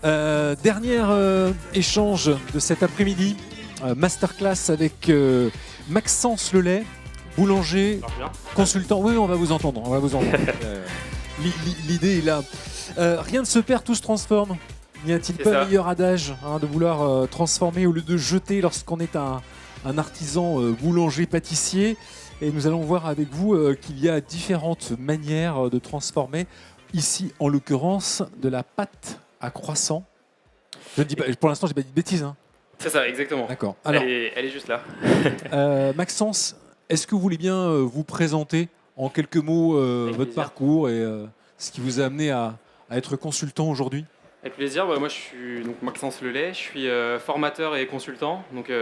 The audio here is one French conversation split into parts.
Dernier échange de cet après-midi, masterclass avec Maxence Lelay, boulanger, consultant. Oui, on va vous entendre. L'idée est là. Rien ne se perd, tout se transforme. N'y a-t-il pas meilleur adage de vouloir transformer au lieu de jeter lorsqu'on est un artisan boulanger-pâtissier? Et nous allons voir avec vous qu'il y a différentes manières de transformer. Ici, en l'occurrence, de la pâte à croissant. Je dis pas, pour l'instant, j'ai pas dit de bêtises. C'est ça, exactement. D'accord. Alors, elle est juste là. Maxence, est-ce que vous voulez bien vous présenter en quelques mots votre parcours et ce qui vous a amené à être consultant aujourd'hui? Avec plaisir. Moi, je suis donc Maxence Lelay. Je suis formateur et consultant donc,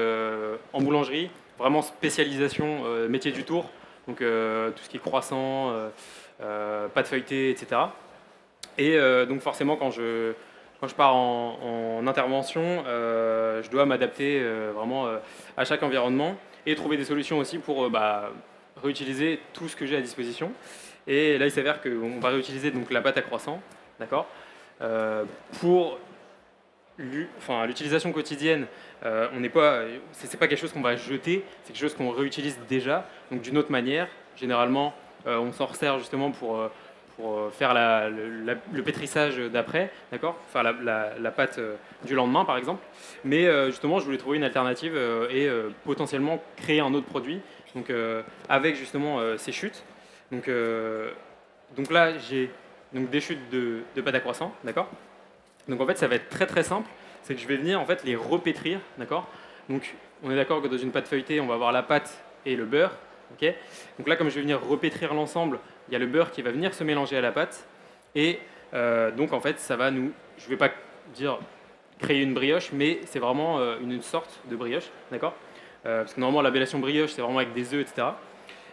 en boulangerie. Vraiment spécialisation métier du tour. Donc, tout ce qui est croissant, pâte feuilletée, etc. Et donc, forcément, quand je pars en intervention, je dois m'adapter vraiment à chaque environnement et trouver des solutions aussi pour réutiliser tout ce que j'ai à disposition. Et là, il s'avère qu'on va réutiliser donc, la pâte à croissant, d'accord, pour l'utilisation quotidienne. C'est pas quelque chose qu'on va jeter, c'est quelque chose qu'on réutilise déjà, donc d'une autre manière. Généralement, on s'en resserre justement pour faire le pétrissage d'après, d'accord, faire la pâte du lendemain par exemple. Mais justement, je voulais trouver une alternative et potentiellement créer un autre produit, donc avec justement ces chutes. Donc là, j'ai donc des chutes de pâte à croissant, d'accord. Donc en fait, ça va être très très simple. C'est que je vais venir en fait les repétrir, d'accord. Donc on est d'accord que dans une pâte feuilletée, on va avoir la pâte et le beurre, ok. Donc là, comme je vais venir repétrir l'ensemble, il y a le beurre qui va venir se mélanger à la pâte et donc en fait, ça va nous, je vais pas dire créer une brioche, mais c'est vraiment une sorte de brioche, d'accord. Parce que normalement, l'appellation brioche, c'est vraiment avec des œufs, etc.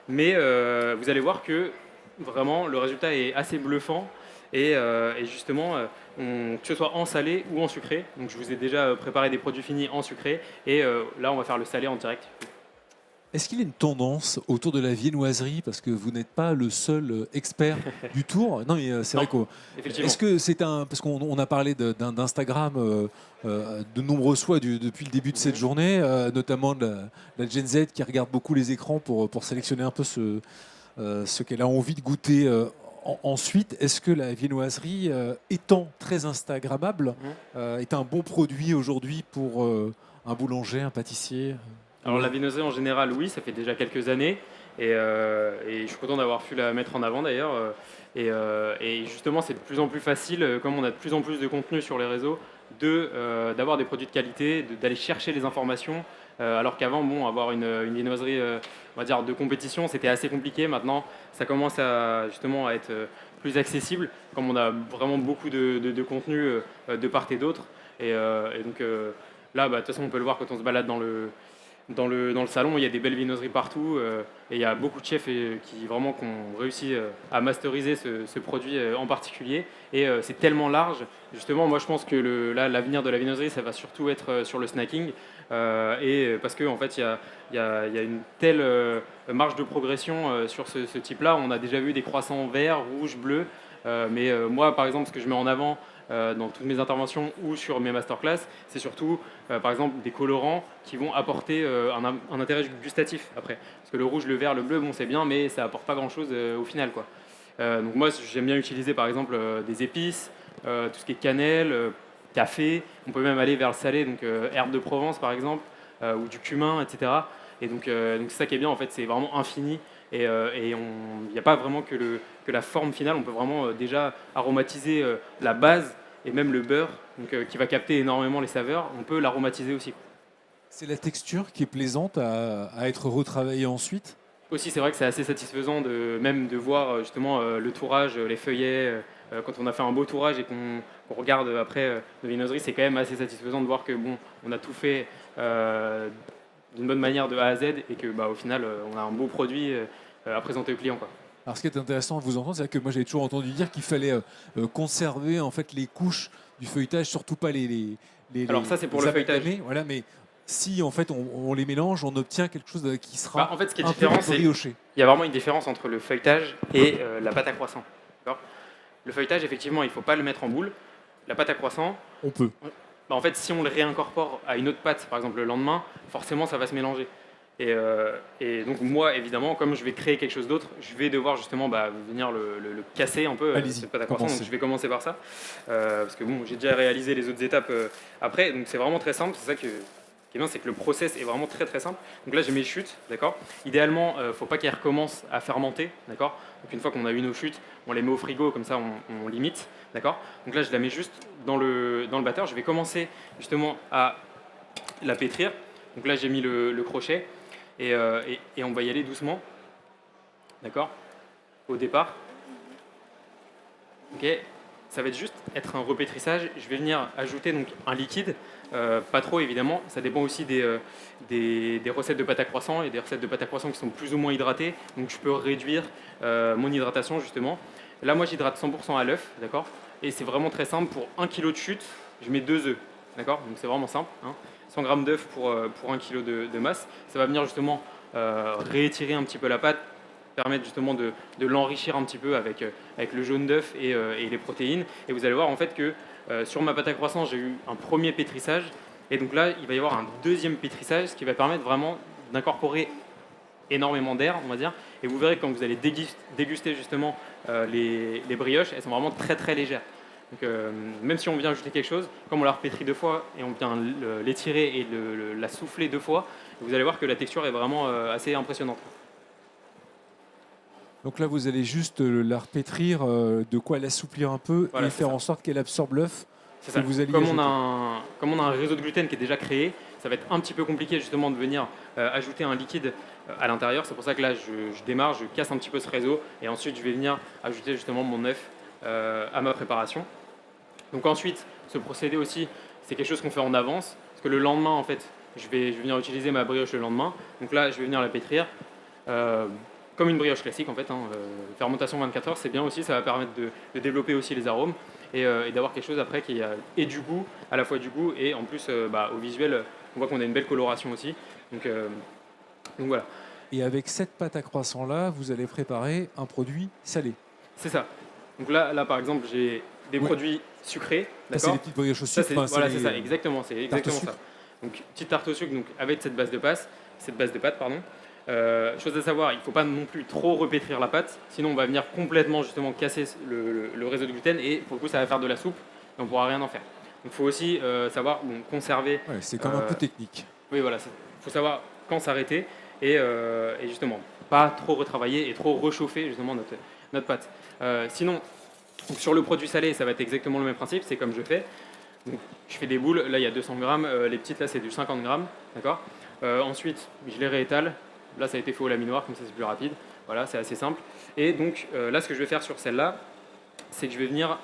Mais vous allez voir que vraiment le résultat est assez bluffant et justement que ce soit en salé ou en sucré. Donc je vous ai déjà préparé des produits finis en sucré et là on va faire le salé en direct. Est-ce qu'il y a une tendance autour de la viennoiserie, parce que vous n'êtes pas le seul expert du tour? Non, mais c'est vrai qu'effectivement. Est-ce que c'est parce qu'on a parlé d'Instagram de nombreuses fois depuis le début de cette journée, notamment de la Gen Z qui regarde beaucoup les écrans pour sélectionner un peu ce qu'elle a envie de goûter ensuite. Est-ce que la viennoiserie, étant très instagrammable, est un bon produit aujourd'hui pour un boulanger, un pâtissier? Alors la viennoiserie en général, oui, ça fait déjà quelques années et je suis content d'avoir pu la mettre en avant d'ailleurs. Et justement, c'est de plus en plus facile, comme on a de plus en plus de contenu sur les réseaux, d'avoir des produits de qualité, d'aller chercher les informations. Alors qu'avant, avoir une viennoiserie on va dire, de compétition, c'était assez compliqué. Maintenant, ça commence justement à être plus accessible, comme on a vraiment beaucoup de contenu de part et d'autre. Et donc là, de toute façon, on peut le voir quand on se balade dans le salon, il y a des belles viennoiseries partout et il y a beaucoup de chefs qui vraiment ont réussi à masteriser ce produit en particulier et c'est tellement large. Justement, moi je pense que l'avenir de la viennoiserie, ça va surtout être sur le snacking et parce qu'en fait il y a une telle marge de progression sur ce type-là. On a déjà vu des croissants verts, rouges, bleus, mais moi par exemple ce que je mets en avant dans toutes mes interventions ou sur mes masterclass, c'est surtout par exemple des colorants qui vont apporter un intérêt gustatif après. Parce que le rouge, le vert, le bleu, bon c'est bien, mais ça apporte pas grand chose au final, quoi. Donc moi j'aime bien utiliser par exemple des épices, tout ce qui est cannelle, café, on peut même aller vers le salé, donc herbes de Provence par exemple, ou du cumin, etc. Et donc c'est ça qui est bien en fait, c'est vraiment infini. Et il n'y a pas vraiment que la forme finale, on peut vraiment déjà aromatiser la base et même le beurre, donc, qui va capter énormément les saveurs, on peut l'aromatiser aussi. C'est la texture qui est plaisante à être retravaillée ensuite? Aussi, c'est vrai que c'est assez satisfaisant même de voir justement le tourage, les feuillets, quand on a fait un beau tourage et qu'on regarde après de viennoiserie, c'est quand même assez satisfaisant de voir que bon, on a tout fait d'une bonne manière de A à Z et que au final, on a un beau produit à présenter au client, quoi. Alors, ce qui est intéressant à vous entendre, c'est que moi j'avais toujours entendu dire qu'il fallait conserver en fait les couches du feuilletage, surtout pas les Alors ça, c'est pour le feuilletage. Voilà, mais si en fait on les mélange, on obtient quelque chose qui sera en fait, ce qui est un différent, peu brioché. Il y a vraiment une différence entre le feuilletage et la pâte à croissant. Le feuilletage, effectivement, il ne faut pas le mettre en boule. la pâte à croissant, On peut. en fait, si on le réincorpore à une autre pâte, par exemple le lendemain, forcément, ça va se mélanger. Et donc moi, évidemment, comme je vais créer quelque chose d'autre, je vais devoir justement venir le casser un peu, cette pâte à croissant. Donc je vais commencer par ça, parce que bon, j'ai déjà réalisé les autres étapes après. Donc c'est vraiment très simple. C'est ça qui est bien, c'est que le process est vraiment très très simple. Donc là, j'ai mes chutes, d'accord. Idéalement, il ne faut pas qu'elles recommencent à fermenter, d'accord. Donc une fois qu'on a eu nos chutes, on les met au frigo, comme ça on limite, d'accord. Donc là, je la mets juste dans le batteur. Je vais commencer justement à la pétrir. Donc là, j'ai mis le crochet. Et on va y aller doucement, d'accord, au départ. Ok, ça va juste être un repétrissage. Je vais venir ajouter donc un liquide, pas trop évidemment. Ça dépend aussi des recettes de pâte à croissant et des recettes de pâte à croissant qui sont plus ou moins hydratées. Donc je peux réduire mon hydratation justement. Là, moi, j'hydrate 100% à l'œuf, d'accord. Et c'est vraiment très simple. Pour 1 kg de chute, je mets 2 œufs, d'accord. Donc c'est vraiment simple. 100 g d'œufs pour 1 kg de masse. Ça va venir justement réétirer un petit peu la pâte, permettre justement de l'enrichir un petit peu avec le jaune d'œuf et les protéines. Et vous allez voir en fait que sur ma pâte à croissant, j'ai eu un premier pétrissage. Et donc là, il va y avoir un deuxième pétrissage, ce qui va permettre vraiment d'incorporer énormément d'air, on va dire. Et vous verrez quand vous allez déguster justement les brioches, elles sont vraiment très très légères. Donc, même si on vient ajouter quelque chose, comme on la repétrit 2 fois et on vient l'étirer et la souffler 2 fois, vous allez voir que la texture est vraiment assez impressionnante. Donc là, vous allez juste la repétrir, de quoi l'assouplir un peu, voilà, et faire en sorte qu'elle absorbe l'œuf. C'est ça. Comme on a un réseau de gluten qui est déjà créé, ça va être un petit peu compliqué justement de venir ajouter un liquide à l'intérieur. C'est pour ça que là, je démarre, je casse un petit peu ce réseau et ensuite je vais venir ajouter justement mon œuf à ma préparation. Donc ensuite, ce procédé aussi, c'est quelque chose qu'on fait en avance, parce que le lendemain, en fait, je vais venir utiliser ma brioche le lendemain. Donc là, je vais venir la pétrir comme une brioche classique, en fait. Fermentation 24 heures, c'est bien aussi, ça va permettre de développer aussi les arômes et d'avoir quelque chose après qui a et du goût, à la fois du goût et en plus au visuel, on voit qu'on a une belle coloration aussi. Donc voilà. Et avec cette pâte à croissant là, vous allez préparer un produit salé. C'est ça. Donc là par exemple, j'ai des produits sucrés. C'est les petites brioches au sucre. Voilà, c'est ça, exactement. C'est exactement ça. Donc petite tarte au sucre, donc avec cette base de pâte, pardon. Chose à savoir, il ne faut pas non plus trop repétrir la pâte, sinon on va venir complètement justement casser le réseau de gluten et pour le coup ça va faire de la soupe et on ne pourra rien en faire. Donc il faut aussi savoir conserver. Ouais, c'est quand même un peu technique. Oui, voilà, il faut savoir quand s'arrêter et justement pas trop retravailler et trop réchauffer justement notre pâte. Sinon, donc sur le produit salé, ça va être exactement le même principe, c'est comme je fais. Donc, je fais des boules, là il y a 200 grammes, les petites là c'est du 50 grammes, d'accord. Ensuite, je les réétale. Là, ça a été fait au laminoir, comme ça c'est plus rapide. Voilà, c'est assez simple. Et donc là, ce que je vais faire sur celle-là, c'est que je vais venir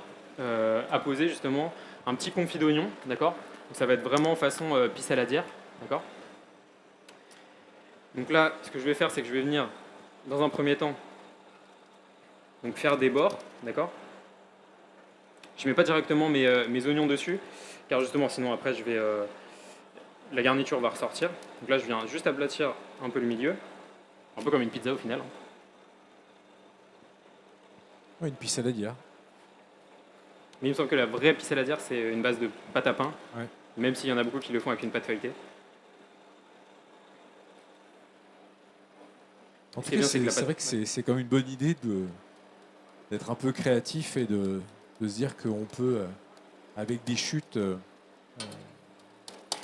apposer justement un petit confit d'oignon, d'accord. Donc ça va être vraiment façon pisse saladière, d'accord. Donc là, ce que je vais faire, c'est que je vais venir, dans un premier temps, donc faire des bords, d'accord. Je ne mets pas directement mes oignons dessus, car justement, sinon après, la garniture va ressortir. Donc là, je viens juste aplatir un peu le milieu, un peu comme une pizza au final. Ouais, une pisse saladière. Mais il me semble que la vraie pisse saladière, c'est une base de pâte à pain, ouais. Même s'il y en a beaucoup qui le font avec une pâte feuilletée. En tout cas, c'est vrai que c'est quand même une bonne idée d'être un peu créatif et de se dire qu'on peut, avec des chutes,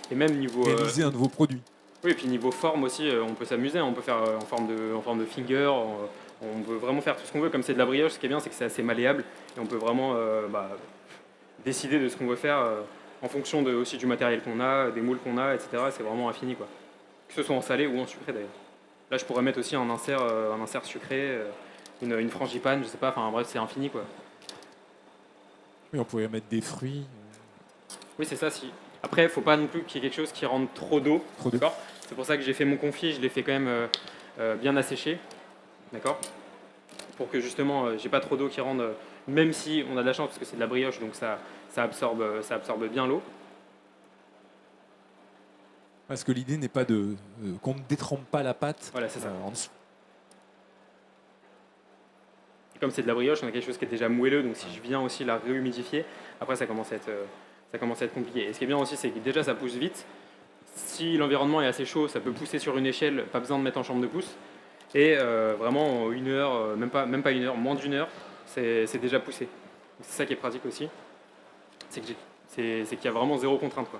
et même niveau réaliser un de vos produits. Oui, et puis niveau forme aussi, on peut s'amuser, on peut faire en forme de finger, on peut vraiment faire tout ce qu'on veut. Comme c'est de la brioche, ce qui est bien, c'est que c'est assez malléable et on peut vraiment décider de ce qu'on veut faire en fonction aussi du matériel qu'on a, des moules qu'on a, etc. C'est vraiment infini, quoi. Que ce soit en salé ou en sucré d'ailleurs. Là, je pourrais mettre aussi un insert sucré, une frangipane, je sais pas, enfin bref, c'est infini, quoi. Oui, on pourrait mettre des fruits. Oui, c'est ça. Après, il ne faut pas non plus qu'il y ait quelque chose qui rentre trop d'eau. D'accord. C'est pour ça que j'ai fait mon confit, je l'ai fait quand même bien asséché. D'accord. Pour que justement, j'ai pas trop d'eau qui rentre, même si on a de la chance parce que c'est de la brioche, donc ça absorbe bien l'eau. Parce que l'idée n'est pas qu'on ne détrempe pas la pâte, voilà, c'est ça. en dessous. comme c'est de la brioche, on a quelque chose qui est déjà moelleux, donc si je viens aussi la réhumidifier, après ça commence à être compliqué. Et ce qui est bien aussi, c'est que déjà ça pousse vite. Si l'environnement est assez chaud, ça peut pousser sur une échelle, pas besoin de mettre en chambre de pousse. Et vraiment, en 1 heure, même pas 1 heure, moins d'1 heure, c'est déjà poussé. C'est ça qui est pratique aussi, c'est qu'il y a vraiment zéro contrainte quoi,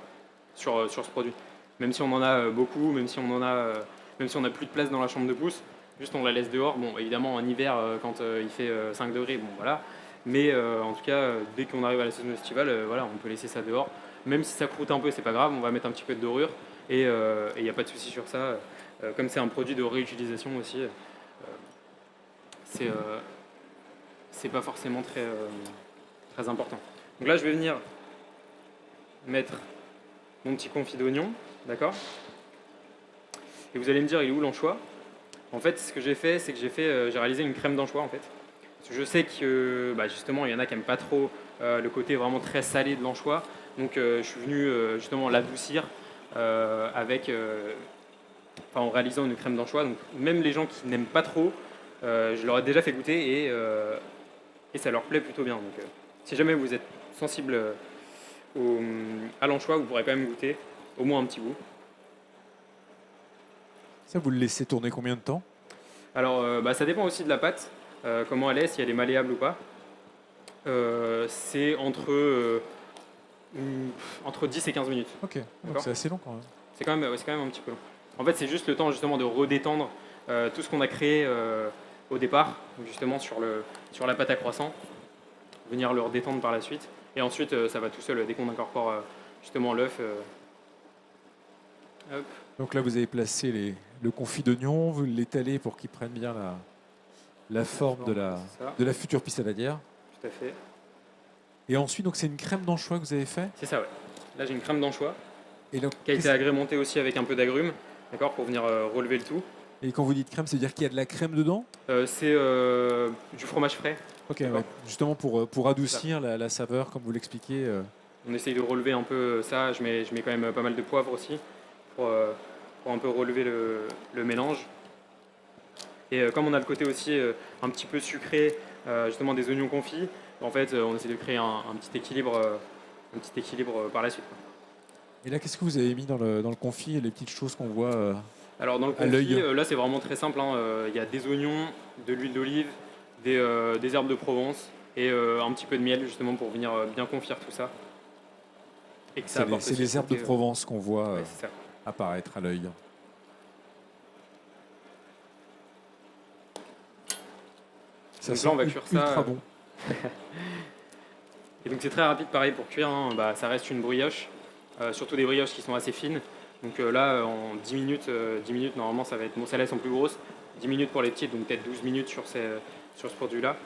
sur ce produit. Même si on en a beaucoup, même si on n'a plus de place dans la chambre de pousse, juste on la laisse dehors. Bon, évidemment en hiver, quand il fait 5 degrés, bon voilà. Mais en tout cas, dès qu'on arrive à la saison estivale, voilà, on peut laisser ça dehors. Même si ça croûte un peu, c'est pas grave, on va mettre un petit peu de dorure et il n'y a pas de souci sur ça. Comme c'est un produit de réutilisation aussi, c'est pas forcément très important. Donc là, je vais venir mettre mon petit confit d'oignon, d'accord? Et vous allez me dire, il est où l'anchois? En fait, ce que j'ai fait, c'est que j'ai réalisé une crème d'anchois en fait. Parce que je sais que justement, il y en a qui n'aiment pas trop le côté vraiment très salé de l'anchois. Donc je suis venu justement l'adoucir en réalisant une crème d'anchois. Donc même les gens qui n'aiment pas trop, je leur ai déjà fait goûter et ça leur plaît plutôt bien. Donc si jamais vous êtes sensible à l'anchois, vous pourrez quand même goûter au moins un petit bout. Ça, vous le laissez tourner combien de temps? Alors ça dépend aussi de la pâte, comment elle est, si elle est malléable ou pas. C'est entre 10 et 15 minutes. Ok, donc c'est assez long quand même. C'est quand même un petit peu long. En fait, c'est juste le temps justement de redétendre tout ce qu'on a créé au départ, donc justement sur la pâte à croissant, venir le redétendre par la suite. Et ensuite, ça va tout seul dès qu'on incorpore justement l'œuf. Donc là, vous avez placé le confit d'oignon, vous l'étalez pour qu'il prenne bien la forme de la future pissaladière. Tout à fait. Et ensuite, donc c'est une crème d'anchois que vous avez fait? C'est ça, ouais. Là, j'ai une crème d'anchois qui a été agrémentée aussi avec un peu d'agrumes, d'accord, pour venir relever le tout. Et quand vous dites crème, c'est-à-dire qu'il y a de la crème dedans? C'est du fromage frais. Ok, ouais. Justement pour adoucir la saveur, comme vous l'expliquez. On essaye de relever un peu ça. Je mets quand même pas mal de poivre aussi pour un peu relever le mélange. Et comme on a le côté aussi un petit peu sucré, justement des oignons confits, en fait, on essaie de créer un petit équilibre par la suite. Et là, qu'est-ce que vous avez mis dans le confit, les petites choses qu'on voit Alors dans le confit, là c'est vraiment très simple. Il y a des oignons, de l'huile d'olive, des herbes de Provence et un petit peu de miel justement pour venir bien confire tout ça. C'est les herbes de Provence qu'on voit ça. Apparaître à l'œil. Donc là on va cuire ça. Ultra bon. Et donc c'est très rapide pareil pour cuire. Ça reste une brioche, surtout des brioches qui sont assez fines. Donc là en 10 minutes normalement ça va être. Bon, celles-là sont plus grosses. 10 minutes pour les petites, donc peut-être 12 minutes sur ce produit-là.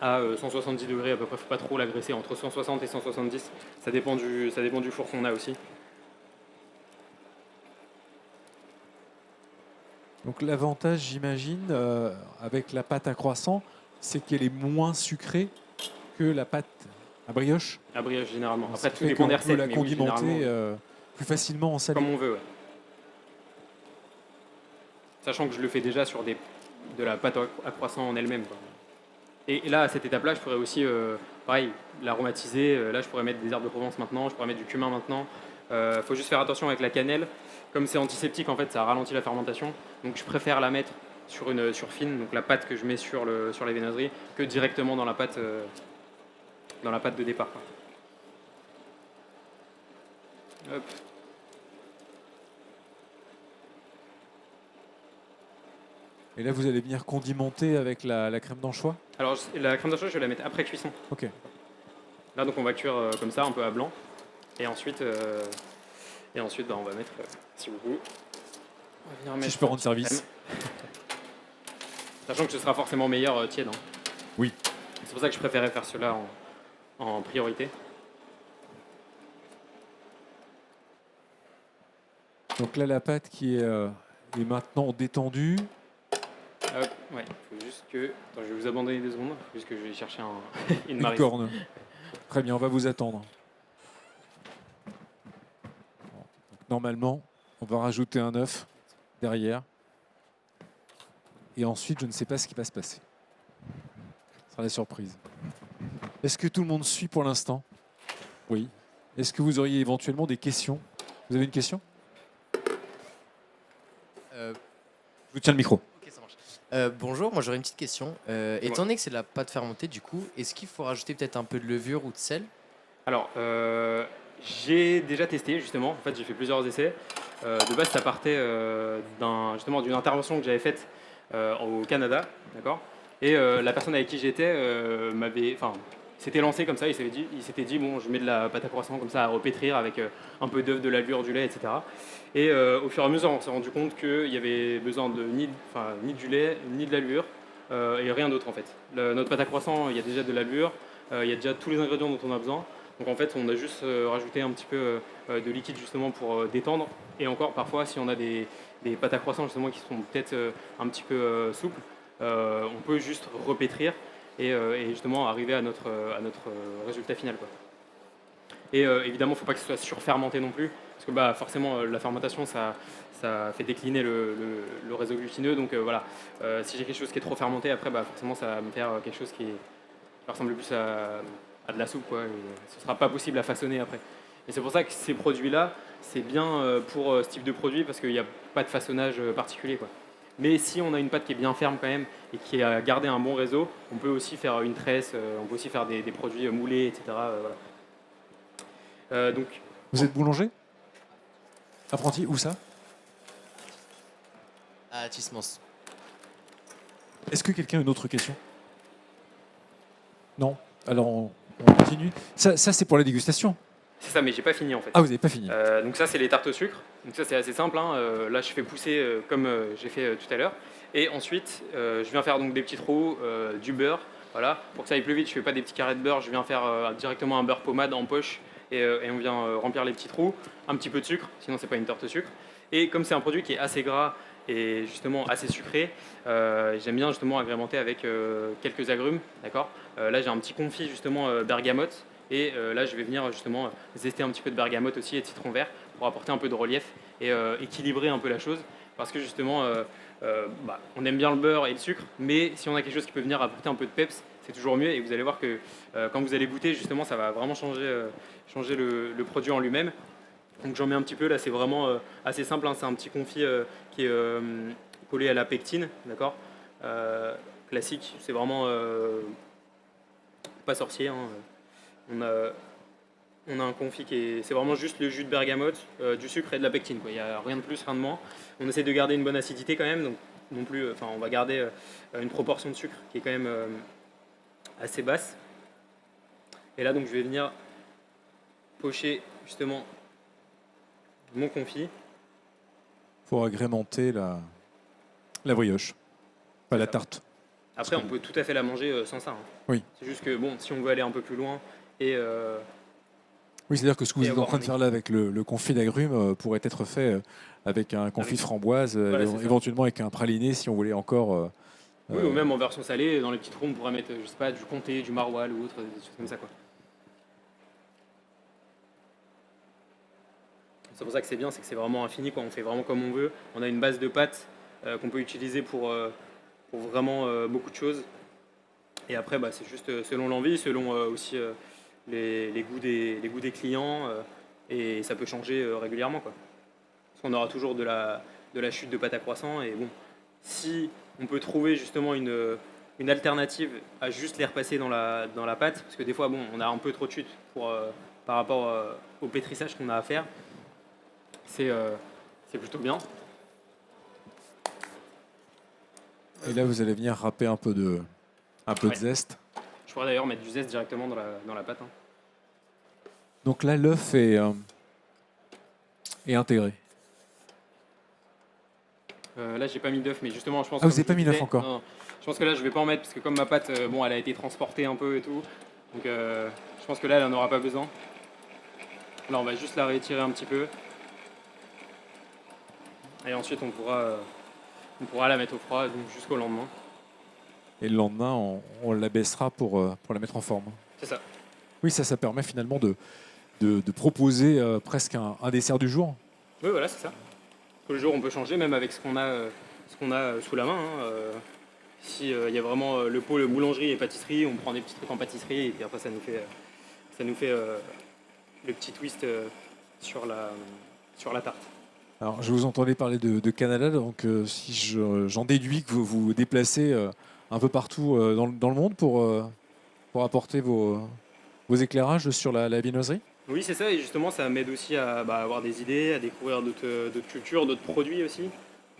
À 170 degrés à peu près, faut pas trop l'agresser, entre 160 et 170, ça dépend du four qu'on a aussi. Donc l'avantage, j'imagine, avec la pâte à croissant, c'est qu'elle est moins sucrée que la pâte à brioche. À brioche généralement. Après tout dépend des recettes. On peut la condimenter plus facilement en salé. Comme on veut, ouais. Sachant que je le fais déjà sur de la pâte à croissant en elle-même, quoi. Et là, à cette étape-là, je pourrais aussi, pareil, l'aromatiser. Là, je pourrais mettre des herbes de Provence maintenant, je pourrais mettre du cumin maintenant. Faut juste faire attention avec la cannelle. Comme c'est antiseptique, en fait, ça ralentit la fermentation. Donc, je préfère la mettre sur fine, donc la pâte que je mets sur les viennoiseries, que directement dans la pâte de départ, quoi. Hop. Et là, vous allez venir condimenter avec la crème d'anchois? Alors, la crème d'anchois, je vais la mettre après cuisson. Ok. Là, donc, on va cuire comme ça, un peu à blanc. Et ensuite, on va mettre, si vous voulez, si je peux rendre service. Sachant que ce sera forcément meilleur tiède. Oui. C'est pour ça que je préférais faire cela en priorité. Donc là, la pâte qui est maintenant détendue. Hop, ouais, faut juste que. Attends, je vais vous abandonner 2 secondes, puisque je vais chercher une corne. Très bien, on va vous attendre. Donc, normalement, on va rajouter un œuf derrière. Et ensuite, je ne sais pas ce qui va se passer. sera la surprise. Est-ce que tout le monde suit pour l'instant? Oui. Est-ce que vous auriez éventuellement des questions? Vous avez une question? Je vous tiens le micro. Ok, ça marche. Bonjour, moi j'aurais une petite question. Étant donné que c'est de la pâte fermentée, du coup, est-ce qu'il faut rajouter peut-être un peu de levure ou de sel? Alors, j'ai déjà testé justement. En fait, j'ai fait plusieurs essais. De base, ça partait justement d'une intervention que j'avais faite au Canada, d'accord. Et la personne avec qui j'étais s'était lancé comme ça. Il s'était dit bon, je mets de la pâte à croissant comme ça à repétrir avec un peu d'œuf, de la levure, du lait, etc. Et au fur et à mesure, on s'est rendu compte qu'il y avait besoin de ni du lait, ni de la levure et rien d'autre en fait. Notre pâte à croissant, il y a déjà de la levure, il y a déjà tous les ingrédients dont on a besoin. Donc en fait, on a juste rajouté un petit peu de liquide justement pour détendre. Et encore, parfois, si on a des pâtes à croissant justement qui sont peut-être un petit peu souples, on peut juste repétrir et justement arriver à notre résultat final, quoi. Et évidemment, il ne faut pas que ce soit surfermenté non plus, parce que forcément, la fermentation, ça fait décliner le réseau glutineux. Donc voilà, si j'ai quelque chose qui est trop fermenté, après, forcément, ça va me faire quelque chose qui ressemble plus à de la soupe, quoi. Et ce ne sera pas possible à façonner après. Et c'est pour ça que ces produits-là, c'est bien pour ce type de produit, parce qu'il n'y a pas de façonnage particulier, quoi. Mais si on a une pâte qui est bien ferme quand même et qui a gardé un bon réseau, on peut aussi faire une tresse, on peut aussi faire des produits moulés, etc. Voilà. Donc, Vous êtes boulanger? Apprenti? Où ça? À Tismans. Est-ce que quelqu'un a une autre question? Non? Alors on continue. Ça c'est pour la dégustation. c'est ça, mais j'ai pas fini en fait. Ah, vous n'avez pas fini. Donc ça, c'est les tartes au sucre. Donc ça, c'est assez simple, hein. Là, je fais pousser comme j'ai fait tout à l'heure. Et ensuite, je viens faire donc des petits trous, du beurre. Voilà. Pour que ça aille plus vite, je fais pas des petits carrés de beurre. Je viens faire directement un beurre pommade en poche et on vient remplir les petits trous. Un petit peu de sucre, sinon c'est pas une tarte au sucre. Et comme c'est un produit qui est assez gras et justement assez sucré, j'aime bien justement agrémenter avec quelques agrumes, d'accord. Là, j'ai un petit confit justement bergamote. Et là, je vais venir justement zester un petit peu de bergamote aussi et de citron vert pour apporter un peu de relief et équilibrer un peu la chose. Parce que justement, on aime bien le beurre et le sucre, mais si on a quelque chose qui peut venir apporter un peu de peps, c'est toujours mieux. Et vous allez voir que quand vous allez goûter, justement, ça va vraiment changer le produit en lui-même. Donc j'en mets un petit peu. Là, c'est vraiment assez simple, hein. C'est un petit confit qui est collé à la pectine, d'accord, classique. C'est vraiment pas sorcier, hein. On a un confit c'est vraiment juste le jus de bergamote, du sucre et de la pectine, quoi. Il n'y a rien de plus, rien de moins. On essaie de garder une bonne acidité quand même, donc non plus, on va garder une proportion de sucre qui est quand même assez basse. Et là, donc, je vais venir pocher justement mon confit. Pour agrémenter la brioche, pas la tarte. Après, on peut tout à fait la manger sans ça, hein. Oui. C'est juste que bon, si on veut aller un peu plus loin et Oui, c'est-à-dire que ce que vous et êtes en avoir train de faire là avec le confit d'agrumes pourrait être fait avec un confit de framboise, Voilà, c'est ça. éventuellement avec un praliné si on voulait encore. oui, ou même en version salée, dans les petits trous, on pourrait mettre, je sais pas, du comté, du maroilles ou autre, des choses comme ça, quoi. C'est pour ça que c'est bien, c'est que c'est vraiment infini, quoi. On fait vraiment comme on veut. On a une base de pâte qu'on peut utiliser pour vraiment beaucoup de choses. Et après, c'est juste selon l'envie, selon aussi les goûts des clients, et ça peut changer régulièrement, quoi. Parce qu'on aura toujours de la chute de pâte à croissant. Et bon, si on peut trouver justement une alternative à juste les repasser dans la pâte, parce que des fois, bon, on a un peu trop de chute par rapport au pétrissage qu'on a à faire, c'est plutôt bien. Et là, vous allez venir râper un peu de Ouais. zeste. Je pourrais d'ailleurs mettre du zeste directement dans la pâte, hein. Donc là, l'œuf est intégré. Là, j'ai pas mis d'œuf, mais justement, je pense. Ah, vous comme n'avez je pas vous mis d'œuf disais, encore? non, je pense que là, je vais pas en mettre parce que comme ma pâte, elle a été transportée un peu et tout, donc je pense que là, elle en aura pas besoin. Là, on va juste la rétirer un petit peu, et ensuite, on pourra la mettre au froid donc jusqu'au lendemain. Et le lendemain, on l'abaissera pour la mettre en forme. C'est ça. Oui, ça permet finalement de proposer presque un dessert du jour. Oui, voilà, c'est ça. Tous les jours, on peut changer, même avec ce qu'on a sous la main, hein. Si il y a vraiment le pôle boulangerie et pâtisserie, on prend des petits trucs en pâtisserie et puis après ça nous fait le petit twist sur la tarte. Alors, je vous entendais parler de Canada, donc si j'en déduis que vous vous déplacez un peu partout dans le monde pour apporter vos éclairages sur la viennoiserie. Oui, c'est ça, et justement, ça m'aide aussi à avoir des idées, à découvrir d'autres cultures, d'autres produits aussi.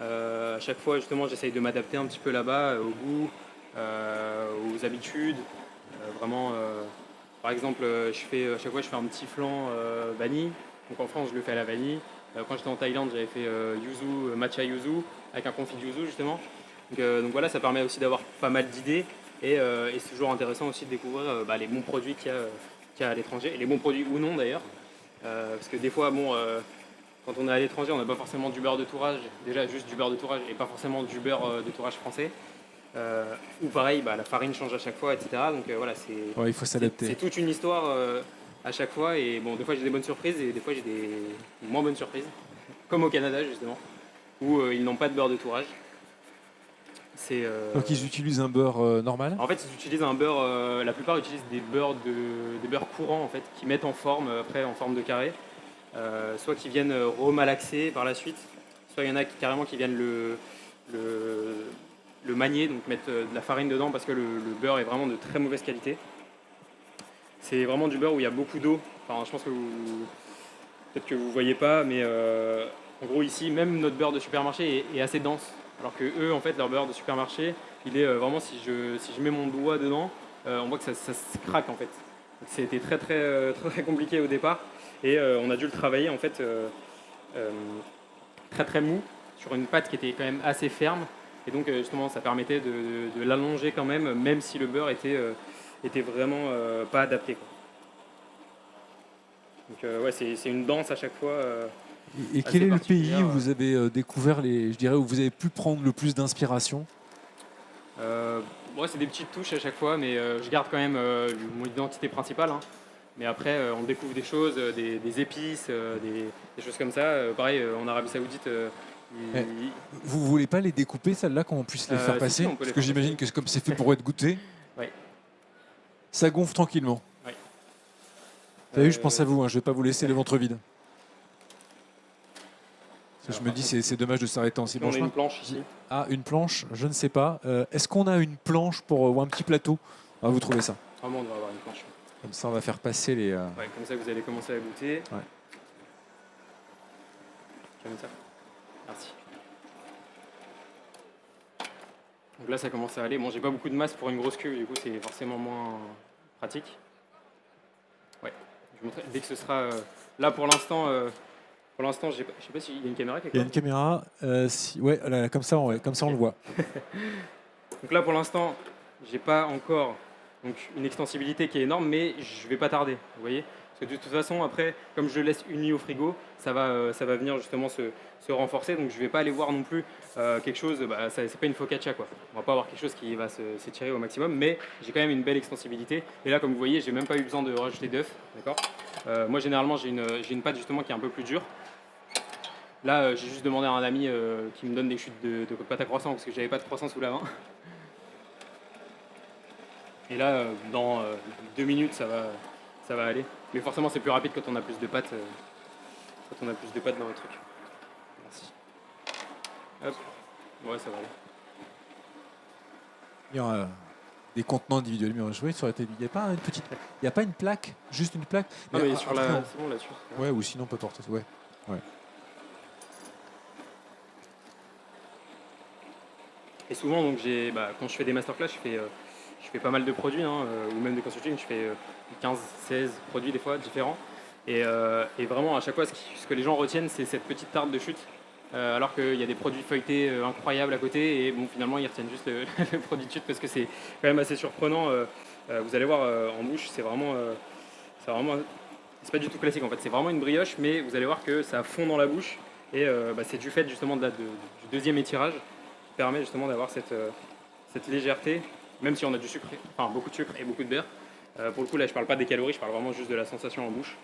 À chaque fois, justement, j'essaye de m'adapter un petit peu là-bas au goût, aux habitudes. Vraiment, par exemple, à chaque fois, je fais un petit flan vanille. Donc en France, je le fais à la vanille. Quand j'étais en Thaïlande, j'avais fait matcha yuzu, avec un confit de yuzu, justement. Donc voilà, ça permet aussi d'avoir pas mal d'idées. Et c'est toujours intéressant aussi de découvrir les bons produits qu'il y a à l'étranger, et les bons produits ou non d'ailleurs. Parce que des fois, quand on est à l'étranger, on n'a pas forcément du beurre de tourage, déjà juste du beurre de tourage et pas forcément du beurre de tourage français. Ou pareil, la farine change à chaque fois, etc. Donc voilà, Ouais, il faut s'adapter. c'est toute une histoire à chaque fois. Et bon, des fois j'ai des bonnes surprises et des fois j'ai des moins bonnes surprises. Comme au Canada justement, où ils n'ont pas de beurre de tourage. Donc ils utilisent un beurre normal. En fait, ils utilisent un beurre. La plupart utilisent des beurres courants en fait, qui mettent en forme après en forme de carré. Soit qui viennent remalaxer par la suite, soit il y en a carrément qui viennent le manier, donc mettre de la farine dedans parce que le beurre est vraiment de très mauvaise qualité. C'est vraiment du beurre où il y a beaucoup d'eau. Enfin, je pense que peut-être que vous voyez pas, mais en gros ici, même notre beurre de supermarché est assez dense. Alors que eux, en fait, leur beurre de supermarché, il est vraiment, si je mets mon doigt dedans, on voit que ça se craque en fait. Donc, c'était très compliqué au départ. Et on a dû le travailler en fait très mou sur une pâte qui était quand même assez ferme. Et donc justement ça permettait de l'allonger quand même si le beurre était vraiment pas adapté, quoi. Donc ouais, c'est une danse à chaque fois. Et quel est le pays où vous avez découvert je dirais, où vous avez pu prendre le plus d'inspiration? Ouais, c'est des petites touches à chaque fois, mais je garde quand même mon identité principale, hein. Mais après, on découvre des choses, des épices, des choses comme ça. Pareil, en Arabie Saoudite, Vous voulez pas les découper, celles-là, qu'on puisse les faire si, passer? on peut Parce les que faire j'imagine que comme c'est fait pour être goûté, Ouais. ça gonfle tranquillement. Ouais. Vous avez vu, je pense à vous, hein, je vais pas vous laisser le ventre vide. Je me dis, c'est dommage de s'arrêter en si bon On a chemin. une planche ici. Ah, une planche, je ne sais pas. Est-ce qu'on a une planche ou un petit plateau? Ah, vous trouvez ça. Vraiment, on doit avoir une planche. Comme ça, on va faire passer les. Ouais, comme ça, vous allez commencer à goûter. Ouais. Comme ça. Merci. Donc là, ça commence à aller. Bon, j'ai pas beaucoup de masse pour une grosse cuve, du coup, c'est forcément moins pratique. Ouais. Je vous montrerai dès que ce sera là pour l'instant. Je sais pas s'il y a une caméra quelque Il y a part. une caméra. Ouais, là, comme ça, on le voit. Donc là, pour l'instant, j'ai pas encore une extensibilité qui est énorme, mais je vais pas tarder, vous voyez. Parce que de toute façon, après, comme je le laisse une nuit au frigo, ça va venir justement se renforcer. Donc je vais pas aller voir non plus quelque chose. C'est pas une focaccia, quoi. On va pas avoir quelque chose qui va s'étirer au maximum, mais j'ai quand même une belle extensibilité. Et là, comme vous voyez, j'ai même pas eu besoin de rajouter d'œufs, d'accord. Moi, généralement, j'ai une pâte justement qui est un peu plus dure. Là, j'ai juste demandé à un ami qui me donne des chutes de pâte à croissant parce que j'avais pas de croissant sous la main. Et là, dans 2 minutes, ça va aller. Mais forcément, c'est plus rapide quand on a plus de pâtes, dans le truc. Merci. Hop. Ouais, ça va aller. Il y a des contenants individuels. Mais je voyais, ça aurait été. Il n'y a pas il y a pas une plaque, juste une plaque. Non, mais sur la. C'est bon là-dessus. Ouais, ou sinon on peut porter. Ouais. Et souvent, donc quand je fais des masterclass, je fais pas mal de produits, hein, ou même des consulting, je fais 15, 16 produits des fois différents. Et vraiment, à chaque fois, ce que les gens retiennent, c'est cette petite tarte de chute. Alors qu'il y a des produits feuilletés incroyables à côté, et bon, finalement, ils retiennent juste le produit de chute parce que c'est quand même assez surprenant. Vous allez voir en bouche, c'est pas du tout classique en fait. C'est vraiment une brioche, mais vous allez voir que ça fond dans la bouche. Et c'est du fait justement du deuxième étirage qui permet justement d'avoir cette légèreté, même si on a du sucre, enfin beaucoup de sucre et beaucoup de beurre. Pour le coup, là, je parle pas des calories, je parle vraiment juste de la sensation en bouche.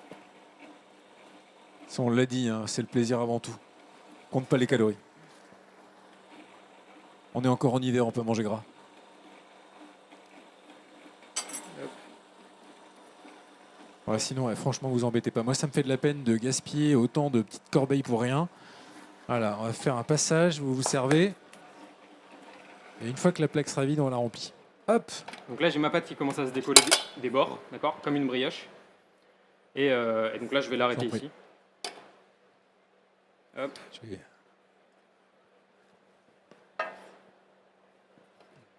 Ça, on l'a dit, hein, c'est le plaisir avant tout. Compte pas les calories. On est encore en hiver, on peut manger gras. Ouais, sinon, ouais, franchement, vous embêtez pas. Moi, ça me fait de la peine de gaspiller autant de petites corbeilles pour rien. Voilà, on va faire un passage, vous vous servez. Et une fois que la plaque sera vide, on la remplit. Hop. Donc là, j'ai ma pâte qui commence à se décoller des bords, d'accord, comme une brioche. Et donc là, je vais l'arrêter ici. Hop.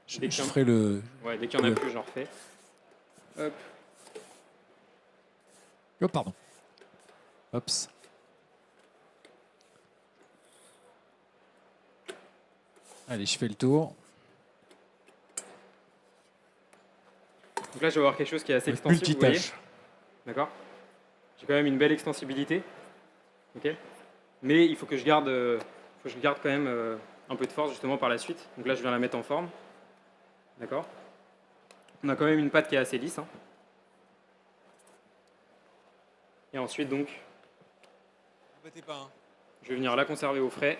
Je ferai le... Ouais, dès qu'il n'y en a plus, j'en refais. Hop. Oh, pardon. Hop. Allez, je fais le tour. Donc là, je vais avoir quelque chose qui est assez extensible, vous voyez. Multitâche. D'accord. J'ai quand même une belle extensibilité. Ok. Mais il faut que je garde quand même un peu de force justement par la suite. Donc là, je viens la mettre en forme. D'accord. On a quand même une pâte qui est assez lisse. Hein. Et ensuite, donc, je vais venir la conserver au frais.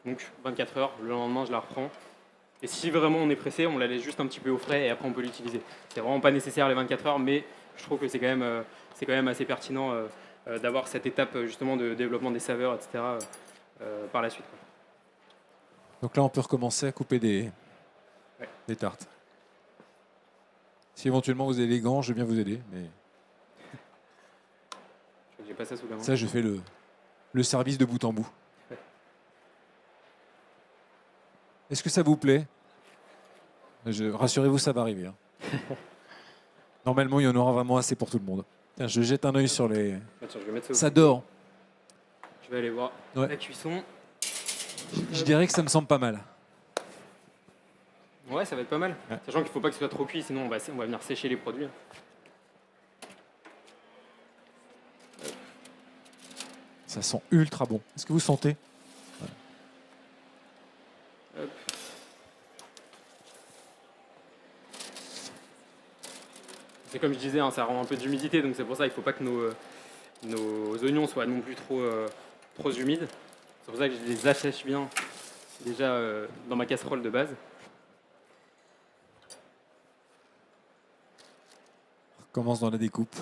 Donc 24 heures, le lendemain, je la reprends. Et si vraiment on est pressé, on la laisse juste un petit peu au frais et après on peut l'utiliser. C'est vraiment pas nécessaire les 24 heures, mais je trouve que c'est quand même assez pertinent d'avoir cette étape justement de développement des saveurs, etc. Par la suite. Quoi. Donc là, on peut recommencer à couper des tartes. Si éventuellement vous avez les gants, je vais bien vous aider. Mais... J'ai pas ça sous la main. Ça, je fais le service de bout en bout. Ouais. Est-ce que ça vous plaît? Rassurez-vous, ça va arriver. Hein. Normalement, il y en aura vraiment assez pour tout le monde. Tiens, je jette un œil sur les... Attends, je vais mettre ça dort. Je vais aller voir la cuisson. Je dirais que ça me semble pas mal. Ouais, ça va être pas mal. Ouais. Sachant qu'il ne faut pas que ce soit trop cuit, sinon on va venir sécher les produits. Ça sent ultra bon. Est-ce que vous sentez? Hop. C'est comme je disais, hein, ça rend un peu d'humidité, donc c'est pour ça qu'il ne faut pas que nos oignons soient non plus trop humides. C'est pour ça que je les assèche bien déjà dans ma casserole de base. On recommence dans la découpe.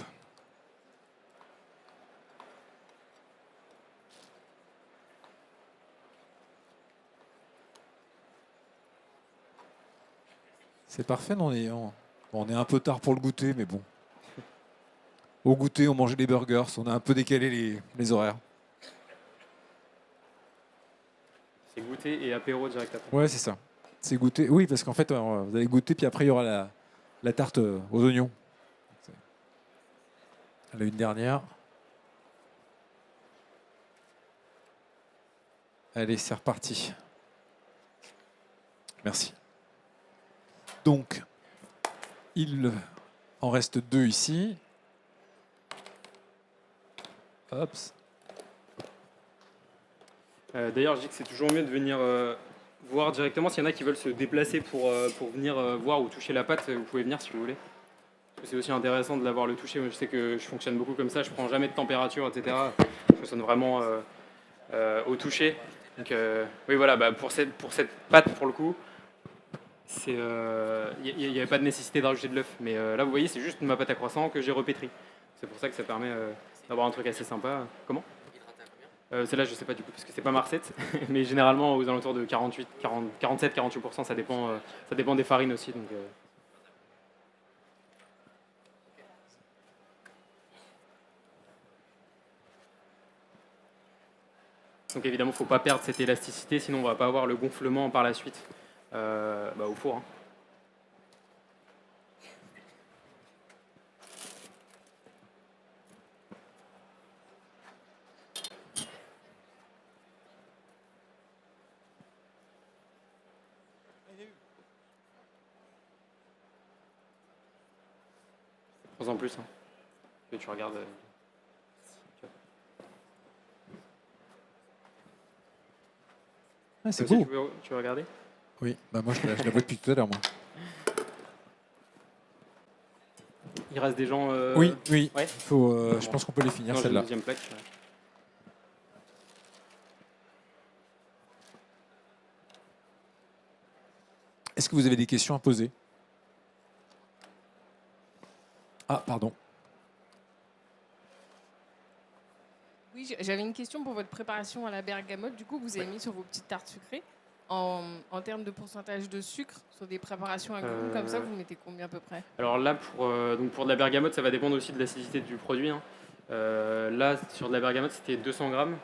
C'est parfait, on est un peu tard pour le goûter, mais bon. Au goûter, on mangeait des burgers, on a un peu décalé les horaires. C'est goûter et apéro direct après. Ouais, c'est ça. C'est goûter. Oui, parce qu'en fait, vous allez goûter, puis après, il y aura la tarte aux oignons. Elle a une dernière. Allez, c'est reparti. Merci. Donc, il en reste 2 ici. Hop. D'ailleurs, je dis que c'est toujours mieux de venir voir directement. S'il y en a qui veulent se déplacer pour venir voir ou toucher la pâte, vous pouvez venir si vous voulez. C'est aussi intéressant de l'avoir le toucher. Moi, je sais que je fonctionne beaucoup comme ça. Je prends jamais de température, etc. Je fonctionne vraiment au toucher. Donc, oui, voilà. Bah, pour cette pâte, pour le coup, il n'y avait pas de nécessité de rajouter de l'œuf. Mais là, vous voyez, c'est juste ma pâte à croissant que j'ai repétrie. C'est pour ça que ça permet d'avoir un truc assez sympa. Comment? Celle-là, je ne sais pas du coup, parce que c'est pas ma recette. Mais généralement, aux alentours de 47-48%, ça dépend des farines aussi. Donc évidemment, il ne faut pas perdre cette élasticité, sinon on ne va pas avoir le gonflement par la suite au four. Hein. Prends-en plus. Hein. Et tu regardes. Ah, c'est beau. Tu veux regarder? Oui, bah moi je la vois depuis tout à l'heure. Moi. Il reste des gens. Oui, oui. Ouais. Je pense qu'on peut les finir Non, celle-là. Deuxième plaque. Est-ce que vous avez des questions à poser? Ah, pardon. Oui, j'avais une question pour votre préparation à la bergamote. Du coup, vous avez mis sur vos petites tartes sucrées. En termes de pourcentage de sucre sur des préparations à goût, comme ça, vous mettez combien à peu près? Alors là, donc pour de la bergamote, ça va dépendre aussi de l'acidité du produit, hein. Là, sur de la bergamote, c'était 200 grammes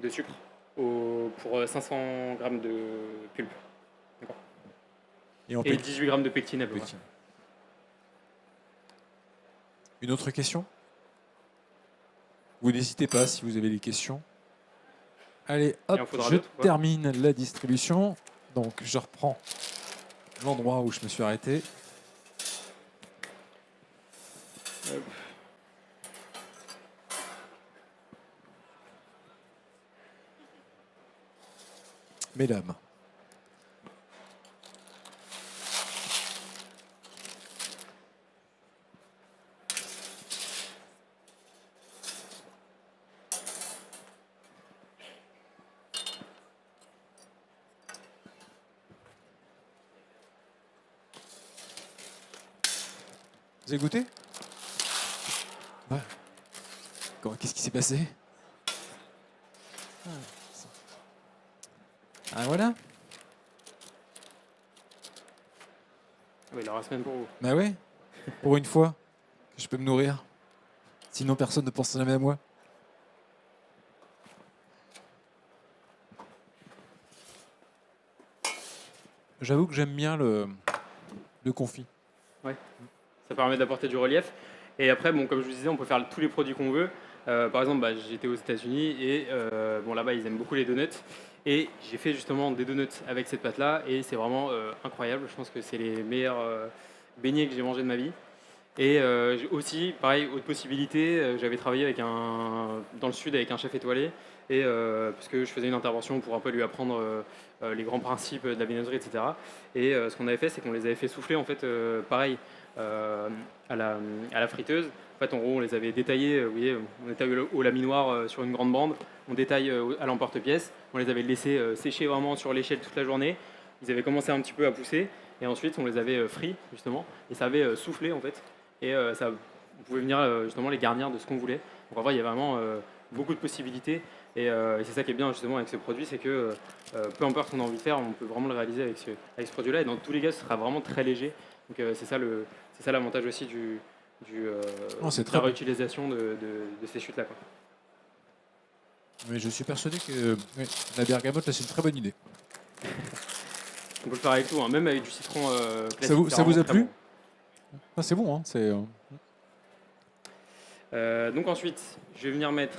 de sucre pour 500 grammes de pulpe. D'accord. Et 18 grammes de pectine à peu près. Une autre question? Vous n'hésitez pas si vous avez des questions. Allez, hop, je termine la distribution. Donc, je reprends l'endroit où je me suis arrêté. Hop. Mesdames. Vous avez goûté? Ouais. Qu'est-ce qui s'est passé? Ah voilà. Oui, il en reste même pour vous. Bah ouais, pour une fois que je peux me nourrir. Sinon personne ne pense jamais à moi. J'avoue que j'aime bien le confit. Ouais. Ça permet d'apporter du relief. Et après, bon, comme je vous disais, on peut faire tous les produits qu'on veut. Par exemple, j'étais aux États-Unis et bon, là-bas, ils aiment beaucoup les donuts. Et j'ai fait justement des donuts avec cette pâte-là et c'est vraiment incroyable. Je pense que c'est les meilleurs beignets que j'ai mangés de ma vie. Et j'ai aussi, pareil, autre possibilité, j'avais travaillé dans le sud avec un chef étoilé et parce que je faisais une intervention pour un peu lui apprendre les grands principes de la viennoiserie, etc. Et ce qu'on avait fait, c'est qu'on les avait fait souffler en fait, pareil, à la friteuse. En fait, en gros, on les avait détaillés, vous voyez, on détaille au laminoir sur une grande bande, on détaille à l'emporte-pièce, on les avait laissés sécher vraiment sur l'échelle toute la journée. Ils avaient commencé un petit peu à pousser et ensuite on les avait frits justement et ça avait soufflé en fait. Et vous pouvez venir justement les garnir de ce qu'on voulait. Donc en vrai, il y a vraiment beaucoup de possibilités. Et c'est ça qui est bien justement avec ce produit, c'est que peu importe ce qu'on a envie de faire, on peut vraiment le réaliser avec ce produit-là. Et dans tous les cas, ce sera vraiment très léger. Donc c'est ça l'avantage aussi de la réutilisation de ces chutes-là, quoi. Mais je suis persuadé que la bergamote, là, c'est une très bonne idée. On peut le faire avec tout, hein, même avec du citron classique. Ça vous a plu? Bon. Ah, c'est bon, hein, donc ensuite, je vais venir mettre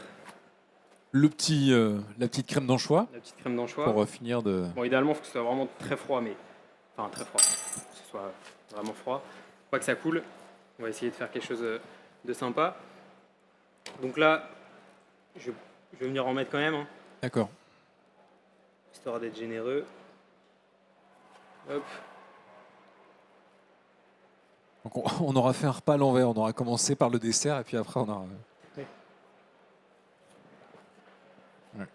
la petite crème d'anchois. La petite crème d'anchois. Pour finir de... Bon, idéalement, il faut que ce soit vraiment très froid, mais... Enfin, très froid. Que ce soit vraiment froid. Pas que ça coule. On va essayer de faire quelque chose de sympa. Donc là, je vais venir en mettre quand même. Hein, D'accord. histoire d'être généreux. Hop. Donc on aura fait un repas à l'envers. On aura commencé par le dessert et puis après on aura... Oui. Ouais.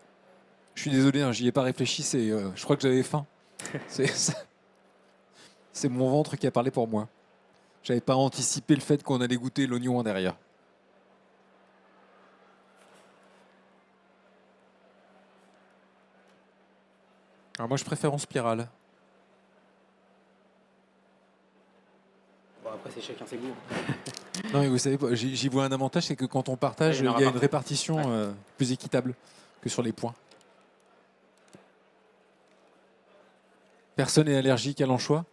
Je suis désolé, hein, j'y ai pas réfléchi. Je crois que j'avais faim. C'est mon ventre qui a parlé pour moi. J'avais pas anticipé le fait qu'on allait goûter l'oignon en derrière. Alors moi je préfère en spirale. Bon, après, c'est chacun ses goûts. Non mais vous savez, j'y vois un avantage, c'est que quand on partage, il y a une répartition plus équitable que sur les points. Personne n'est allergique à l'anchois?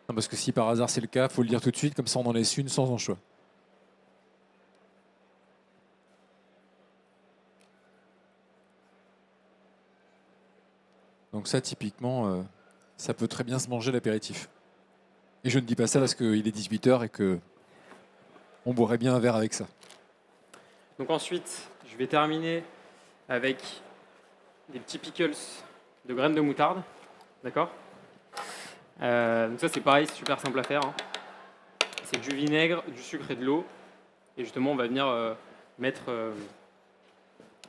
Non, parce que si par hasard c'est le cas, il faut le dire tout de suite, comme ça on en laisse une sans anchois. Donc ça, typiquement, ça peut très bien se manger l'apéritif. Et je ne dis pas ça parce qu'il est 18h et que on boirait bien un verre avec ça. Donc ensuite, je vais terminer avec des petits pickles de graines de moutarde. D'accord? Donc ça, c'est pareil, c'est super simple à faire. Hein. C'est du vinaigre, du sucre et de l'eau. Et justement, on va venir mettre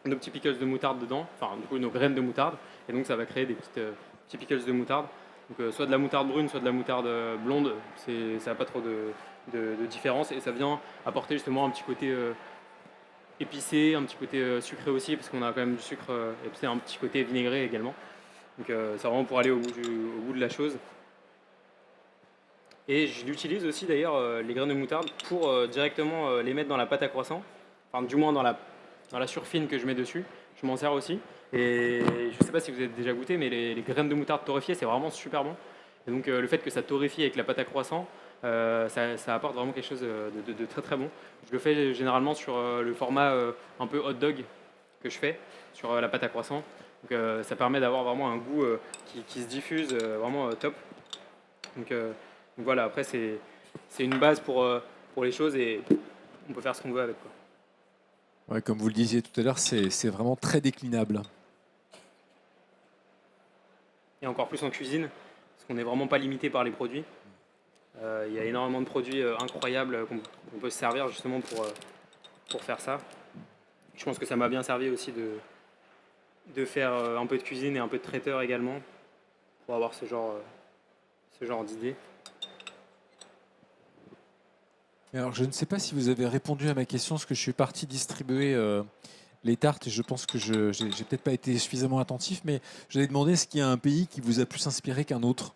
nos petits pickles de moutarde dedans, enfin du coup nos graines de moutarde. Et donc ça va créer des petits pickles de moutarde. Donc soit de la moutarde brune, soit de la moutarde blonde. Ça n'a pas trop de différence. Et ça vient apporter justement un petit côté épicé, un petit côté sucré aussi, parce qu'on a quand même du sucre épicé, un petit côté vinaigré également. Donc c'est vraiment pour aller au bout de la chose. Et je l'utilise aussi d'ailleurs, les graines de moutarde, pour directement les mettre dans la pâte à croissant, enfin du moins dans la surfine que je mets dessus. Je m'en sers aussi. Et je ne sais pas si vous avez déjà goûté, mais les graines de moutarde torréfiées, c'est vraiment super bon. Et donc le fait que ça torréfie avec la pâte à croissant, ça apporte vraiment quelque chose de très très bon. Je le fais généralement sur le format un peu hot dog que je fais sur la pâte à croissant. Donc ça permet d'avoir vraiment un goût qui se diffuse, vraiment top. Donc voilà, après c'est une base pour les choses et on peut faire ce qu'on veut avec, quoi. Ouais, comme vous le disiez tout à l'heure, c'est vraiment très déclinable. Et encore plus en cuisine, parce qu'on n'est vraiment pas limité par les produits. Il y a énormément de produits incroyables qu'on peut se servir justement pour faire ça. Je pense que ça m'a bien servi aussi de faire un peu de cuisine et un peu de traiteur également, pour avoir ce genre d'idée. Alors, je ne sais pas si vous avez répondu à ma question, parce que je suis parti distribuer les tartes et je pense que je n'ai peut-être pas été suffisamment attentif, mais j'allais demander est-ce qu'il y a un pays qui vous a plus inspiré qu'un autre?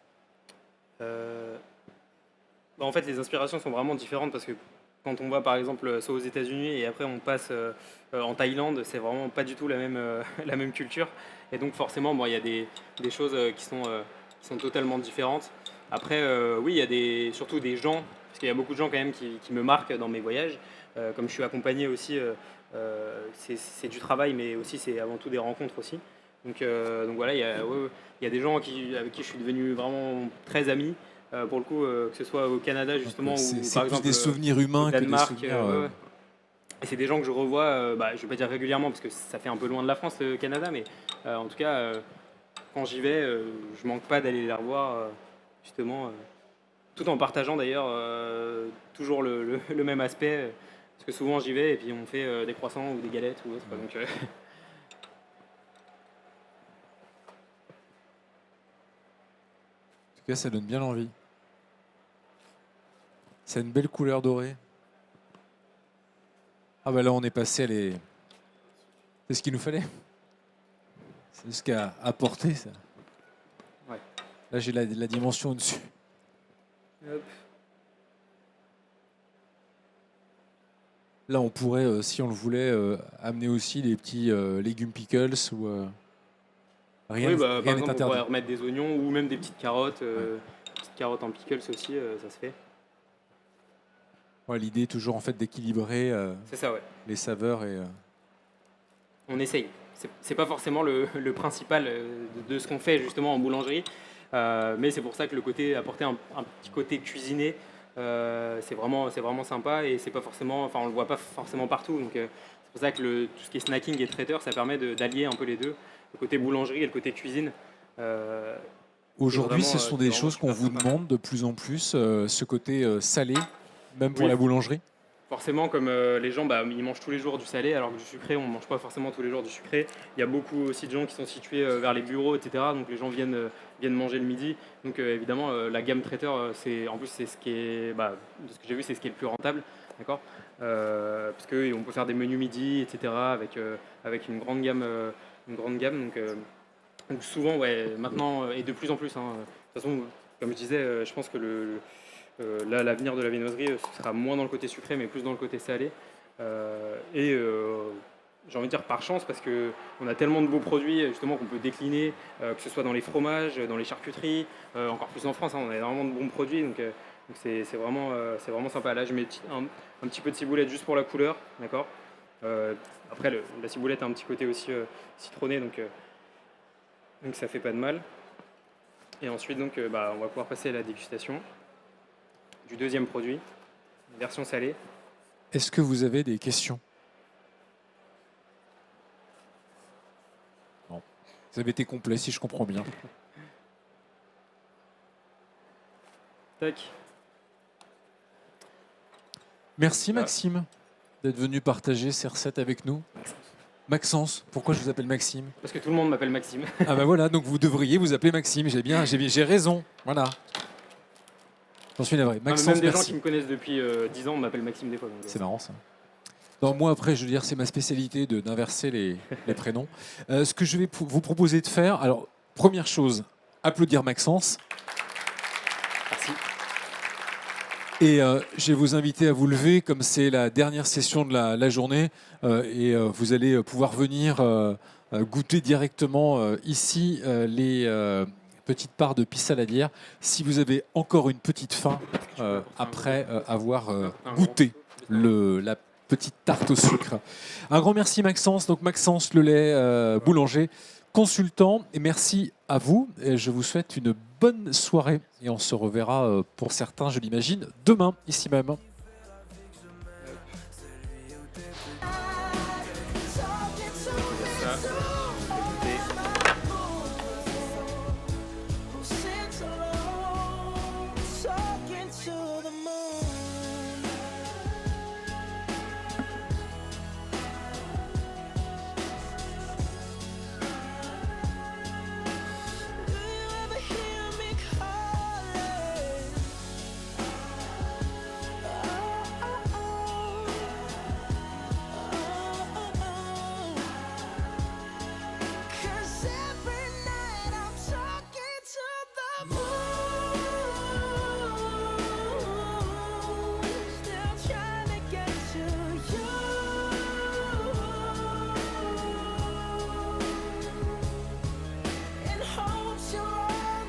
En fait, les inspirations sont vraiment différentes parce que quand on va par exemple soit aux États-Unis et après on passe en Thaïlande, c'est vraiment pas du tout la même, la même culture. Et donc forcément, bon, il y a des choses qui sont totalement différentes. Après, oui, il y a surtout des gens, parce qu'il y a beaucoup de gens quand même qui me marquent dans mes voyages. Comme je suis accompagné aussi, c'est du travail, mais aussi c'est avant tout des rencontres aussi. Donc voilà, il y a des gens avec qui je suis devenu vraiment très ami. Pour le coup, que ce soit au Canada justement ou C'est par plus exemple des souvenirs humains au que des Danemark. souvenirs. Ouais. Et c'est des gens que je revois, je vais pas dire régulièrement parce que ça fait un peu loin de la France, le Canada, mais en tout cas, quand j'y vais, je manque pas d'aller les revoir justement, tout en partageant d'ailleurs toujours le même aspect, parce que souvent j'y vais et puis on fait des croissants ou des galettes ou autre. Donc, En tout cas, ça donne bien l'envie. C'est une belle couleur dorée. Ah bah là, on est passé à les... C'est ce qu'il nous fallait. C'est ce qu'a apporté, ça. Ouais. Là, j'ai la dimension au-dessus. Hop. Là, on pourrait, si on le voulait, amener aussi les petits légumes pickles ou... rien Oui, rien par n'est exemple, on interdit. pourrait remettre des oignons ou même des petites carottes. Petites carottes en pickles aussi, ça se fait. Ouais, l'idée est toujours en fait d'équilibrer C'est ça, ouais. les saveurs et... On essaye. C'est pas forcément le principal de ce qu'on fait justement en boulangerie, mais c'est pour ça que le côté apporter un petit côté cuisiné, c'est vraiment sympa et c'est pas forcément, enfin on le voit pas forcément partout. Donc c'est pour ça que tout ce qui est snacking et traiteur, ça permet d'allier un peu les deux, le côté boulangerie et le côté cuisine. Aujourd'hui, vraiment, ce sont c'est des vraiment choses qu'on super vous sympa. demande de plus en plus, ce côté salé, même pour Oui. la boulangerie. Forcément, comme les gens, ils mangent tous les jours du salé, alors que du sucré, on ne mange pas forcément tous les jours du sucré. Il y a beaucoup aussi de gens qui sont situés vers les bureaux, etc. Donc les gens viennent manger le midi. Donc évidemment, la gamme traiteur, en plus c'est ce qui est, de ce que j'ai vu, c'est ce qui est le plus rentable, d'accord. Parce qu'on peut faire des menus midi, etc. Avec une grande gamme, donc souvent, ouais, maintenant et de plus en plus. De toute façon, comme je disais, je pense que là, l'avenir de la viennoiserie, ce sera moins dans le côté sucré, mais plus dans le côté salé. J'ai envie de dire par chance, parce qu'on a tellement de beaux produits justement qu'on peut décliner, que ce soit dans les fromages, dans les charcuteries, encore plus en France, on a énormément de bons produits, donc c'est vraiment sympa. Là, je mets un petit peu de ciboulette juste pour la couleur, d'accord. Après, la ciboulette a un petit côté aussi citronné, donc ça fait pas de mal. Et ensuite, donc, on va pouvoir passer à la dégustation du deuxième produit, version salée. Est-ce que vous avez des questions? Non. Vous avez été complet, si je comprends bien. Tac. Merci Maxime d'être venu partager ces recettes avec nous. Maxence, pourquoi je vous appelle Maxime? Parce que tout le monde m'appelle Maxime. Ah bah voilà, donc vous devriez vous appeler Maxime. J'ai raison. Voilà. J'en suis navré. Maxence, Même des gens merci. qui me connaissent depuis 10 ans m'appellent Maxime des fois. C'est marrant ça. Non, moi, après, je veux dire, c'est ma spécialité d'inverser les prénoms. Ce que je vais vous proposer de faire, alors, première chose, applaudir Maxence. Merci. Et je vais vous inviter à vous lever, comme c'est la dernière session de la journée, et vous allez pouvoir venir goûter directement ici les petites parts de pissaladière, si vous avez encore une petite faim après avoir goûté la petite tarte au sucre. Un grand merci Maxence, donc Maxence Lelay, boulanger, consultant, et merci à vous. Et je vous souhaite une bonne soirée et on se reverra pour certains, je l'imagine, demain, ici même.